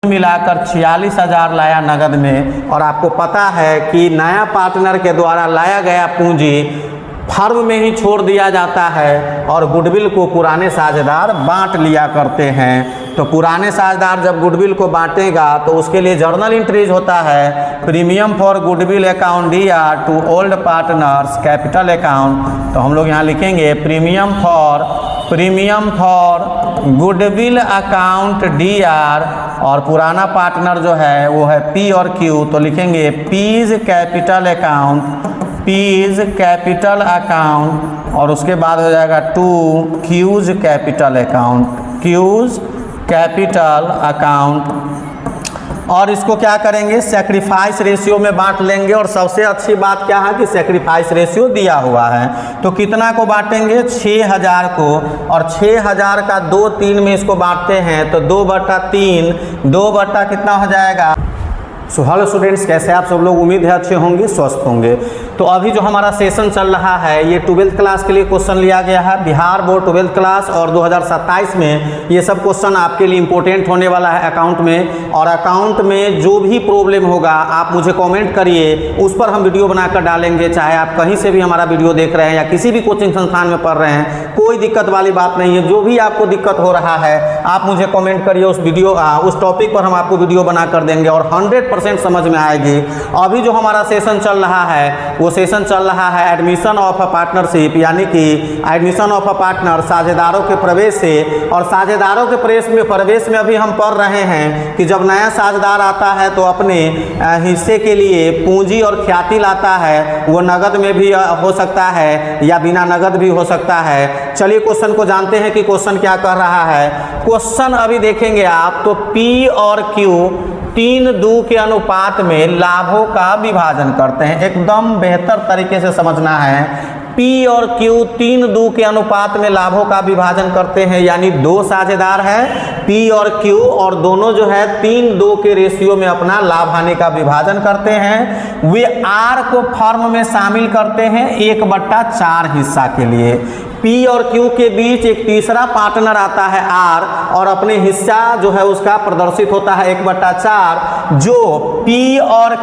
मिलाकर 46,000 लाया नगद में। और आपको पता है कि नया पार्टनर के द्वारा लाया गया पूंजी फर्म में ही छोड़ दिया जाता है और गुडविल को पुराने साझेदार बांट लिया करते हैं। तो पुराने साझेदार जब गुडविल को बांटेगा तो उसके लिए जर्नल इंट्रीज होता है, premium for goodwill account DR to old partners capital account. तो हम लोग यहाँ लिखेंगे premium for goodwill account DR और पुराना पार्टनर जो है वो है P और Q। तो लिखेंगे पीज कैपिटल अकाउंट और उसके बाद हो जाएगा टू क्यूज कैपिटल अकाउंट। और इसको क्या करेंगे, सेक्रीफाइस रेशियो में बांट लेंगे। और सबसे अच्छी बात क्या है कि सेक्रीफाइस रेशियो दिया हुआ है। तो कितना को बांटेंगे, 6,000 को। और 6,000 का 2/3 में इसको बांटते हैं तो 2/3 2 बटा कितना हो जाएगा। सो हेलो स्टूडेंट्स, कैसे आप सब लोग, उम्मीद है अच्छे होंगे, स्वस्थ होंगे। तो अभी जो हमारा सेशन चल रहा है ये 12th क्लास के लिए क्वेश्चन लिया गया है, बिहार बोर्ड 12th क्लास। और 2027 में ये सब क्वेश्चन आपके लिए इंपॉर्टेंट होने वाला है अकाउंट में। और अकाउंट में जो भी प्रॉब्लम होगा आप मुझे कमेंट करिए, उस पर हम वीडियो बनाकर डालेंगे। चाहे आप कहीं से भी हमारा वीडियो देख रहे हैं या किसी भी कोचिंग संस्थान में पढ़ रहे हैं, कोई दिक्कत वाली बात नहीं है। जो भी आपको दिक्कत हो रहा है आप मुझे कमेंट करिए, उस टॉपिक पर हम आपको वीडियो बना कर देंगे और 100% समझ में आएगी। अभी जो हमारा सेशन चल रहा है वो सेशन चल रहा है एडमिशन ऑफ अ पार्टनरशिप, यानी कि एडमिशन ऑफ अ पार्टनर, साझेदारों के प्रवेश से। और साझेदारों के प्रवेश में अभी हम पढ़ रहे हैं कि जब नया साझेदार आता है तो अपने हिस्से के लिए पूंजी और ख्याति लाता है। वो नगद में भी हो सकता है या बिना नगद भी हो सकता है। चलिए क्वेश्चन को जानते हैं कि क्वेश्चन क्या कर रहा है। क्वेश्चन अभी देखेंगे आप तो P और Q 3:2 के अनुपात में लाभों का विभाजन करते हैं। एकदम बेहतर तरीके से समझना है। P और Q 3:2 के अनुपात में लाभों का विभाजन करते हैं, यानी दो साझेदार है P और Q और दोनों जो है 3:2 के रेशियो में अपना लाभ हानि का विभाजन करते हैं। वे R को फर्म में शामिल करते हैं 1/4 हिस्सा के लिए। P और Q के बीच एक तीसरा पार्टनर आता है R और अपने हिस्सा जो है उसका प्रदर्शित होता है 1/4, जो P और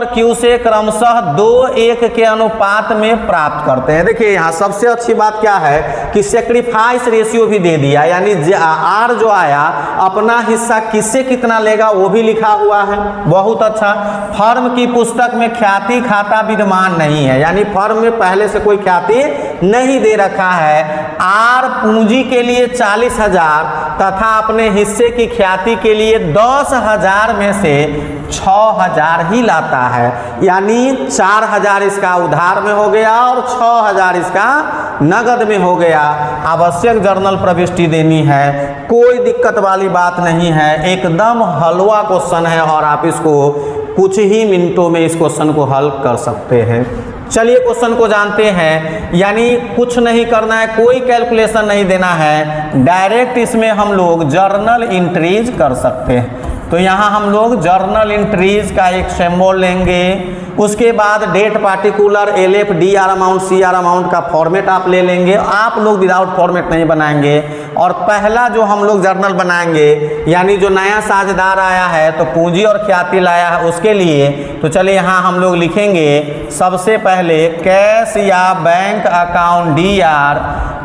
Q से क्रमशः 2:1 के अनुपात में प्राप्त करते हैं। देखिए यहाँ सबसे अच्छी बात क्या है कि सेक्रीफाइस रेशियो भी दे दिया, यानी R जो आया अपना हिस्सा किससे कितना लेगा वो भी लिखा हुआ है। बहुत अच्छा। फर्म की पुस्तक में ख्याति खाता विद्यमान नहीं है, यानी फर्म में पहले से कोई ख्याति नहीं दे रखा है। R पूंजी के लिए 40,000 तथा अपने हिस्से की ख्याति के लिए 10,000 में से 6,000 ही लाता है, यानी 4,000 इसका उधार में हो गया और 6,000 इसका नगद में हो गया। आवश्यक जर्नल प्रविष्टि देनी है, कोई दिक्कत वाली बात नहीं है। एकदम हलवा क्वेश्चन है और आप इसको कुछ ही मिनटों में इस क्वेश्चन को हल कर सकते हैं। चलिए क्वेश्चन को जानते हैं, यानी कुछ नहीं करना है, कोई कैलकुलेशन नहीं देना है, डायरेक्ट इसमें हम लोग जर्नल इंट्रीज कर सकते हैं। तो यहाँ हम लोग जर्नल इंट्रीज का एक सिंबल लेंगे, उसके बाद date particular LF DR amount CR amount का फॉर्मेट आप ले लेंगे। आप लोग विदाउट फॉर्मेट नहीं बनाएंगे। और पहला जो हम लोग जर्नल बनाएंगे, यानी जो नया साझेदार आया है तो पूंजी और ख्याति लाया है उसके लिए, तो चलिए यहाँ हम लोग लिखेंगे सबसे पहले कैश या बैंक अकाउंट DR।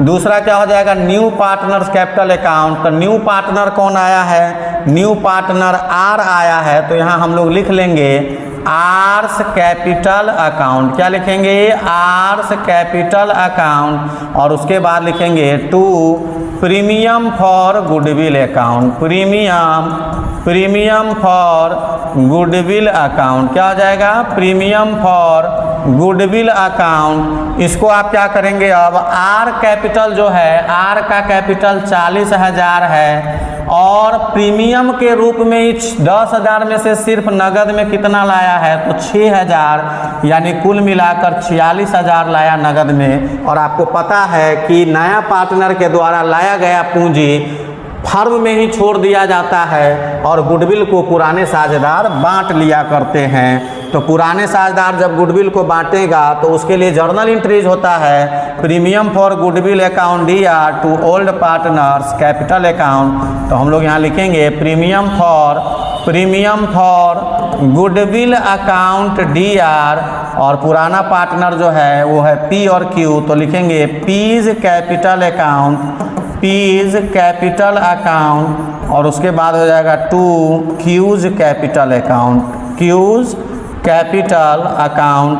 दूसरा क्या हो जाएगा, न्यू पार्टनर्स कैपिटल अकाउंट। तो न्यू पार्टनर कौन आया है, न्यू पार्टनर R आया है। तो यहाँ हम लोग लिख लेंगे आर्स कैपिटल अकाउंट। क्या लिखेंगे, आर्स कैपिटल अकाउंट। और उसके बाद लिखेंगे to premium for goodwill account, premium for goodwill account. क्या हो जाएगा, प्रीमियम फॉर गुडविल अकाउंट। इसको आप क्या करेंगे, अब R कैपिटल जो है, R का कैपिटल 40,000 है और प्रीमियम के रूप में 10,000 में से सिर्फ नगद में कितना लाया है तो 6,000, यानी कुल मिलाकर 46,000 लाया नगद में। और आपको पता है कि नया पार्टनर के द्वारा लाया गया पूंजी फर्म में ही छोड़ दिया जाता है और गुडविल को पुराने साझेदार बांट लिया करते हैं। तो पुराने साझेदार जब गुडविल को बांटेगा तो उसके लिए जर्नल इंट्रीज होता है premium for goodwill account DR to old partners capital account. तो हम लोग यहाँ लिखेंगे premium for goodwill account DR और पुराना पार्टनर जो है वो है P और Q, तो लिखेंगे पीज कैपिटल अकाउंट और उसके बाद हो जाएगा टू क्यूज कैपिटल अकाउंट।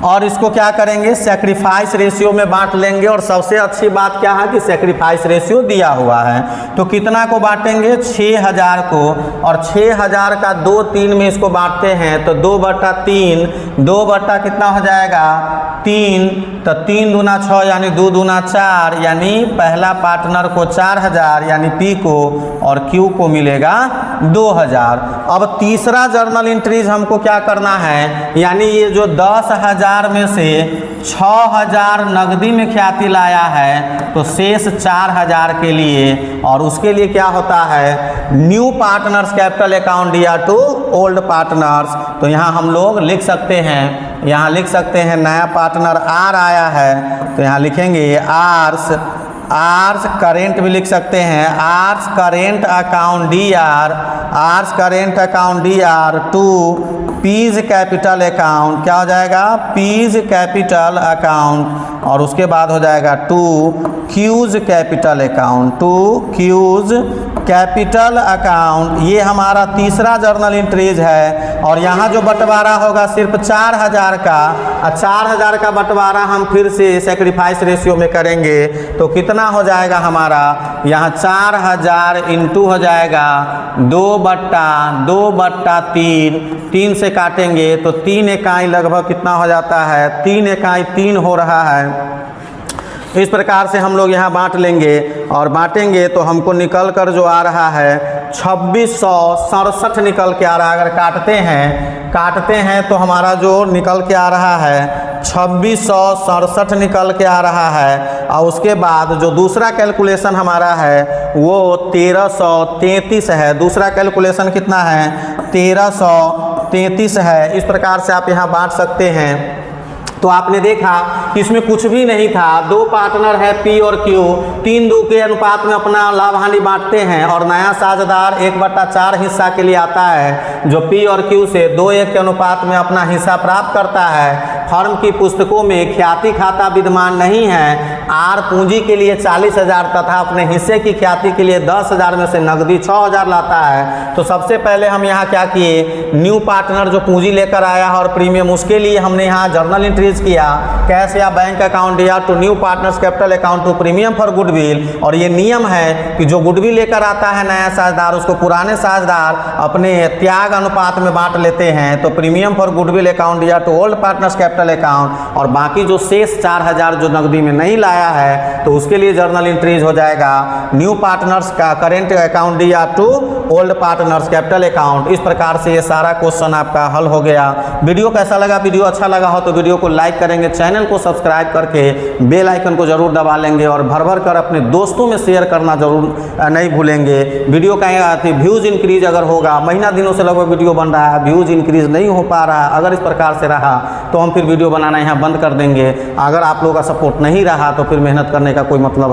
और इसको क्या करेंगे, सेक्रीफाइस रेशियो में बांट लेंगे। और सबसे अच्छी बात क्या है कि सेक्रीफाइस रेशियो दिया हुआ है। तो कितना को बांटेंगे, 6000 को, और 6000 का 2/3 में इसको बांटते हैं तो 2/3, 2 बटा कितना हो जाएगा 3, तो 3 दूना 6 यानी 2 दूना 4, यानी पहला पार्टनर को 4000 यानी P को और Q को मिलेगा 2000। अब तीसरा जर्नल इंट्रीज हमको क्या करना है, यानी ये जो 10,000 में से 6000 नकदी में ख्याति लाया है तो शेष 4000 के लिए, और उसके लिए क्या होता है new partners capital account DR to old partners. तो यहाँ हम लोग लिख सकते हैं, यहाँ लिख सकते हैं नया पार्टनर R आया है तो यहाँ लिखेंगे आर्स करेंट भी लिख सकते हैं, R's current account DR to P's capital account, क्या हो जाएगा पीज कैपिटल अकाउंट, और उसके बाद हो जाएगा टू क्यूज कैपिटल अकाउंट। ये हमारा तीसरा जर्नल इंट्रीज है। और यहाँ जो बंटवारा होगा सिर्फ 4000 का, 4000 का बंटवारा हम फिर से सेक्रीफाइस रेशियो में करेंगे तो कितना हो जाएगा हमारा, यहाँ 4000 इंटू हो जाएगा 2/3, 3 से काटेंगे तो 3 इकाई लगभग कितना हो जाता है, 3 इकाई 3 हो रहा है। इस प्रकार से हम लोग यहाँ बांट लेंगे और बांटेंगे तो हमको निकल कर जो आ रहा है 2667 निकल के आ रहा है। अगर काटते हैं तो हमारा जो निकल के आ रहा है 2667 निकल के आ रहा है। और उसके बाद जो दूसरा कैलकुलेशन हमारा है वो 1333 है। दूसरा कैलकुलेशन कितना है, 1333 है। इस प्रकार से आप यहाँ बांट सकते हैं। तो आपने देखा कि इसमें कुछ भी नहीं था, 2 पार्टनर है P और Q, 3-2 के अनुपात में अपना लाभ हानि बांटते हैं और नया साझेदार 1/4 हिस्सा के लिए आता है जो P और Q से 2:1 के अनुपात में अपना हिस्सा प्राप्त करता है। फर्म की पुस्तकों में ख्याति खाता विद्यमान नहीं है। R पूंजी के लिए 40,000 तथा अपने हिस्से की ख्याति के लिए 10,000 में से नकदी 6000 लाता है। तो सबसे पहले हम यहाँ क्या किए, न्यू पार्टनर जो पूंजी लेकर आया है और प्रीमियम, उसके लिए हमने यहाँ जर्नल इंट्री किया कैश या bank account DR to new partners capital account to premium for goodwill. और ये नियम है कि जो गुडविल लेकर आता है नया साझेदार, उसको पुराने साझेदार अपने त्याग अनुपात में बांट लेते हैं। तो premium for goodwill account DR to old partners capital account, और बाकी जो शेष 4000 जो नकदी में नहीं लाया है तो उसके लिए जर्नल इंट्रीज हो जाएगा न्यू पार्टनर्स का current account DR to old partners capital account. इस प्रकार से ये सारा क्वेश्चन आपका हल हो गया। वीडियो कैसा लगा, वीडियो अच्छा लगा हो तो वीडियो को लाइक करेंगे, चैनल को सब्सक्राइब करके बेल आइकन को जरूर दबा लेंगे और भर कर अपने दोस्तों में शेयर करना जरूर नहीं भूलेंगे। वीडियो का व्यूज़ इंक्रीज अगर होगा, महीना दिनों से लगभग वीडियो बन रहा है, व्यूज़ इंक्रीज नहीं हो पा रहा है, अगर इस प्रकार से रहा तो हम फिर वीडियो बनाना यहाँ बंद कर देंगे। अगर आप लोगों का सपोर्ट नहीं रहा तो फिर मेहनत करने का कोई मतलब